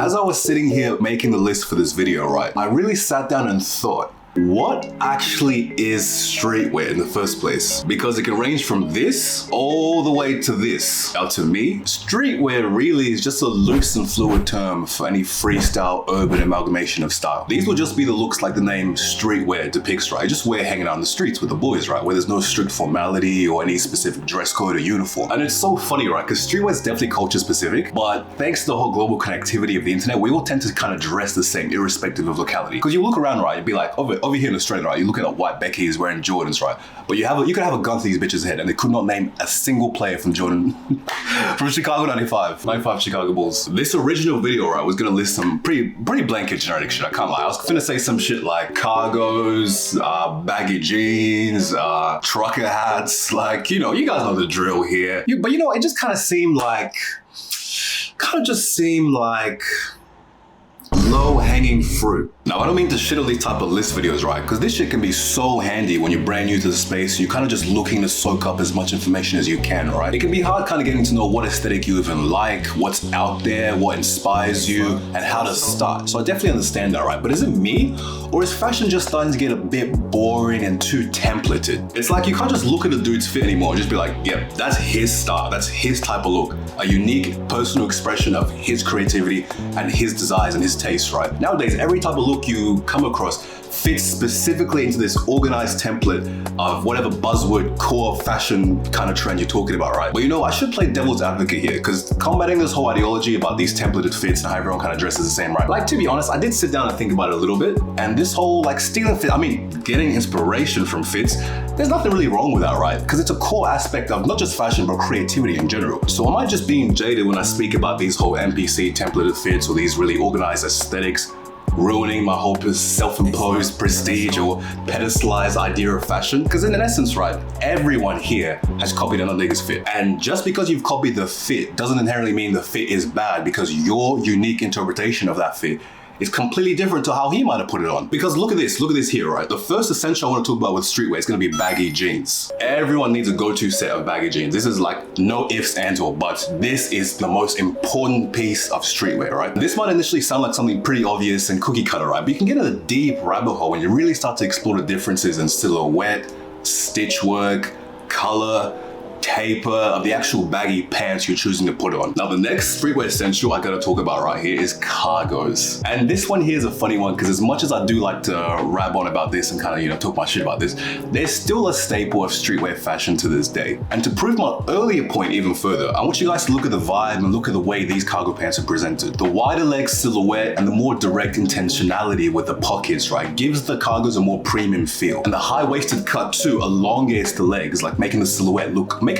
As I was sitting here making the list for this video, right, I really sat down and thought, what actually is streetwear in the first place? Because it can range from this all the way to this. Now to me, streetwear really is just a loose and fluid term for any freestyle urban amalgamation of style. These will just be the looks like the name streetwear depicts, right? Just wear hanging out in the streets with the boys, right? Where there's no strict formality or any specific dress code or uniform. And it's so funny, right? Because streetwear is definitely culture specific, but thanks to the whole global connectivity of the internet, we all tend to kind of dress the same irrespective of locality. Because you look around, right, you'd be like, over here in Australia, right, you look at a white Becky is wearing Jordans, right? But you could have a gun to these bitches' head and they could not name a single player from Jordan, from Chicago 95 Chicago Bulls. This original video, right, was gonna list some pretty blanket generic shit, I can't lie. I was gonna say some shit like cargos, baggy jeans, trucker hats, like, you know, you guys know the drill here. But you know, it just kind of seemed like, low-hanging fruit. Now, I don't mean to shit on these type of list videos, right? Because this shit can be so handy when you're brand new to the space. You're kind of just looking to soak up as much information as you can, right? It can be hard kind of getting to know what aesthetic you even like, what's out there, what inspires you, and how to start. So I definitely understand that, right? But is it me? Or is fashion just starting to get a bit boring and too templated? It's like you can't just look at a dude's fit anymore and just be like, yep, that's his style, that's his type of look. A unique personal expression of his creativity and his desires and his tastes, right? Nowadays, every type of look you come across fits specifically into this organized template of whatever buzzword core fashion kind of trend you're talking about, right? But you know, I should play devil's advocate here, because combating this whole ideology about these templated fits and how everyone kind of dresses the same, right? Like, to be honest, I did sit down and think about it a little bit, and this whole like stealing fit, I mean, getting inspiration from fits, there's nothing really wrong with that, right? Because it's a core aspect of not just fashion, but creativity in general. So am I just being jaded when I speak about these whole NPC templated fits or these really organized aesthetics ruining my whole self-imposed prestige or pedestalized idea of fashion? Because in essence, right, everyone here has copied another nigga's fit. And just because you've copied the fit doesn't inherently mean the fit is bad, because your unique interpretation of that fit is completely different to how he might have put it on. Because look at this here, right? The first essential I want to talk about with streetwear is gonna be baggy jeans. Everyone needs a go-to set of baggy jeans. This is like no ifs, ands, or buts. This is the most important piece of streetwear, right? This might initially sound like something pretty obvious and cookie cutter, right? But you can get in a deep rabbit hole when you really start to explore the differences in silhouette, stitch work, color, taper of the actual baggy pants you're choosing to put on. Now, the next streetwear essential I gotta talk about right here is cargos. And this one here is a funny one, because as much as I do like to rap on about this and kind of, you know, talk my shit about this, there's still a staple of streetwear fashion to this day. And to prove my earlier point even further, I want you guys to look at the vibe and look at the way these cargo pants are presented. The wider leg silhouette and the more direct intentionality with the pockets, right, gives the cargos a more premium feel. And the high-waisted cut too elongates the legs, like making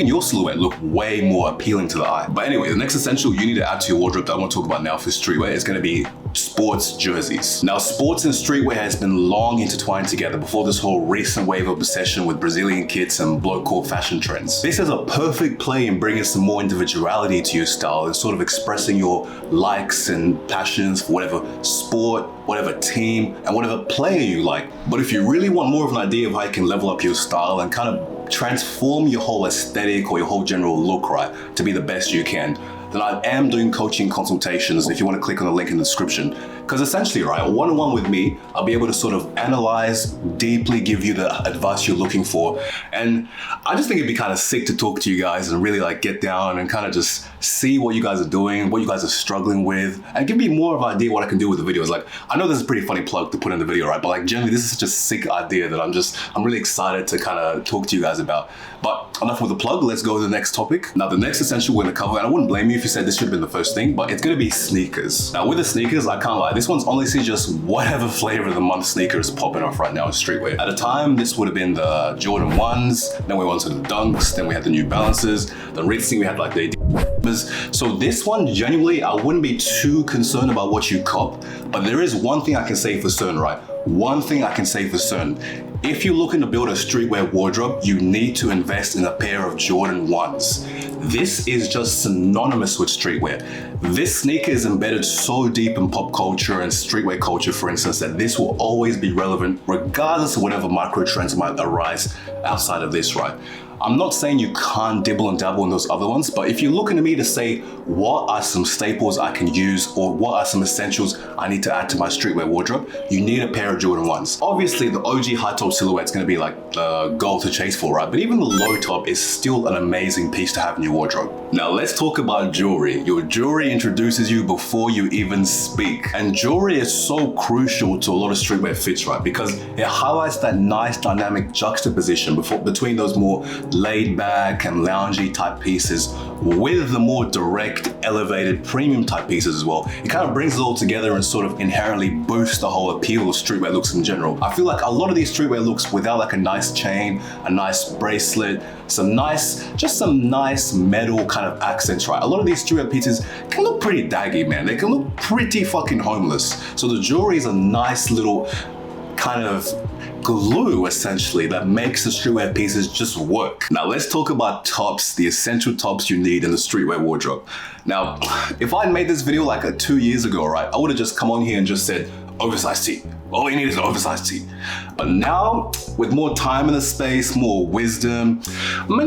your silhouette look way more appealing to the eye. But anyway, the next essential you need to add to your wardrobe that I want to talk about now for streetwear is going to be sports jerseys. Now, sports and streetwear has been long intertwined together before this whole recent wave of obsession with Brazilian kits and blow-core fashion trends. This is a perfect play in bringing some more individuality to your style and sort of expressing your likes and passions for whatever sport, whatever team, and whatever player you like. But if you really want more of an idea of how you can level up your style and kind of transform your whole aesthetic or your whole general look, right, to be the best you can, then I am doing coaching consultations if you want to click on the link in the description. Because essentially, right, one-on-one with me, I'll be able to sort of analyze, deeply give you the advice you're looking for. And I just think it'd be kind of sick to talk to you guys and really like get down and kind of just see what you guys are doing, what you guys are struggling with, and give me more of an idea what I can do with the videos. Like, I know this is a pretty funny plug to put in the video, right? But like generally, this is such a sick idea that I'm really excited to kind of talk to you guys about. But enough with the plug, let's go to the next topic. Now, the next essential we're gonna cover, and I wouldn't blame you if you said this should have been the first thing, but it's gonna be sneakers. Now, with the sneakers, I can't lie, this one's honestly just whatever flavor of the month sneaker is popping off right now in streetwear. At the time, this would have been the Jordan 1s, then we went to the Dunks, then we had the New Balances, then recently we had like the So this one, genuinely, I wouldn't be too concerned about what you cop, but there is one thing I can say for certain, right? One thing I can say for certain. If you're looking to build a streetwear wardrobe, you need to invest in a pair of Jordan 1s. This is just synonymous with streetwear. This sneaker is embedded so deep in pop culture and streetwear culture, for instance, that this will always be relevant regardless of whatever micro trends might arise outside of this, right? I'm not saying you can't dibble and dabble in those other ones, but if you're looking to me to say, what are some staples I can use or what are some essentials I need to add to my streetwear wardrobe, you need a pair of Jordan 1s. Obviously, the OG high top silhouette is going to be like the goal to chase for, right? But even the low top is still an amazing piece to have in your wardrobe. Now let's talk about jewelry. Your jewelry introduces you before you even speak. And jewelry is so crucial to a lot of streetwear fits, right? Because it highlights that nice dynamic juxtaposition between those more laid back and loungy type pieces with the more direct, elevated, premium type pieces as well. It kind of brings it all together and sort of inherently boosts the whole appeal of streetwear looks in general. I feel like a lot of these streetwear looks without like a nice chain, a nice bracelet, some nice metal kind of accents, right? A lot of these streetwear pieces can look pretty daggy, man. They can look pretty fucking homeless. So the jewelry is a nice little kind of glue, essentially, that makes the streetwear pieces just work. Now let's talk about tops, the essential tops you need in the streetwear wardrobe. Now, if I made this video like 2 years ago, right, I would have just come on here and just said, oversized tee. All you need is an oversized tee. But now, with more time in the space, more wisdom,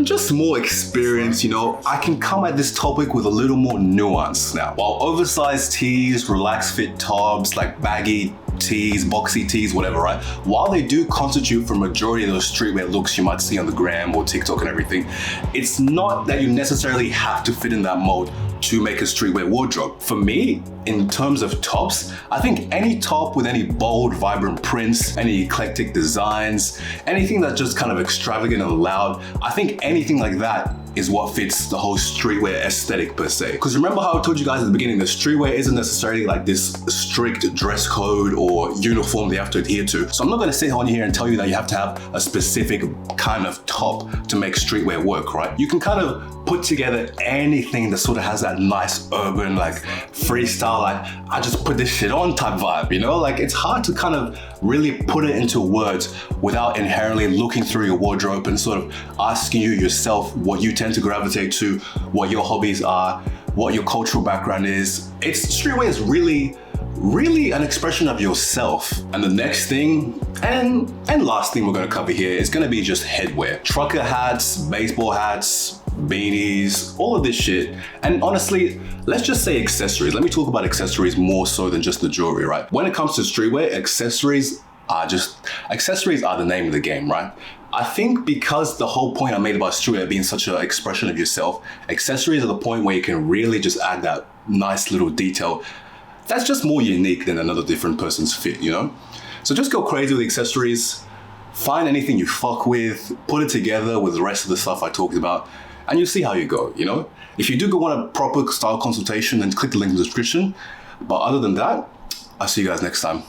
just more experience, I can come at this topic with a little more nuance now. While oversized tees, relaxed fit tops, like baggy tees, boxy tees, whatever, right? While they do constitute for majority of those streetwear looks you might see on the gram or TikTok and everything, it's not that you necessarily have to fit in that mold to make a streetwear wardrobe. For me, in terms of tops, I think any top with any bold, vibrant prints, any eclectic designs, anything that's just kind of extravagant and loud, I think anything like that is what fits the whole streetwear aesthetic per se. Because remember how I told you guys at the beginning that streetwear isn't necessarily like this strict dress code or uniform they have to adhere to. So I'm not gonna sit on here and tell you that you have to have a specific kind of top to make streetwear work, right? You can kind of put together anything that sort of has that nice urban, like freestyle, like I just put this shit on type vibe, Like it's hard to kind of really put it into words without inherently looking through your wardrobe and sort of asking you yourself what you tend to gravitate to, what your hobbies are, what your cultural background is. Streetwear is really an expression of yourself. And the next thing and last thing we're gonna cover here is gonna be just headwear. Trucker hats, baseball hats, beanies, all of this shit. And honestly, let's just say accessories. Let me talk about accessories more so than just the jewelry, right? When it comes to streetwear, accessories are the name of the game, right? I think because the whole point I made about streetwear being such an expression of yourself, accessories are the point where you can really just add that nice little detail that's just more unique than another different person's fit, So just go crazy with accessories, find anything you fuck with, put it together with the rest of the stuff I talked about, and you'll see how you go, If you do want a proper style consultation, then click the link in the description. But other than that, I'll see you guys next time.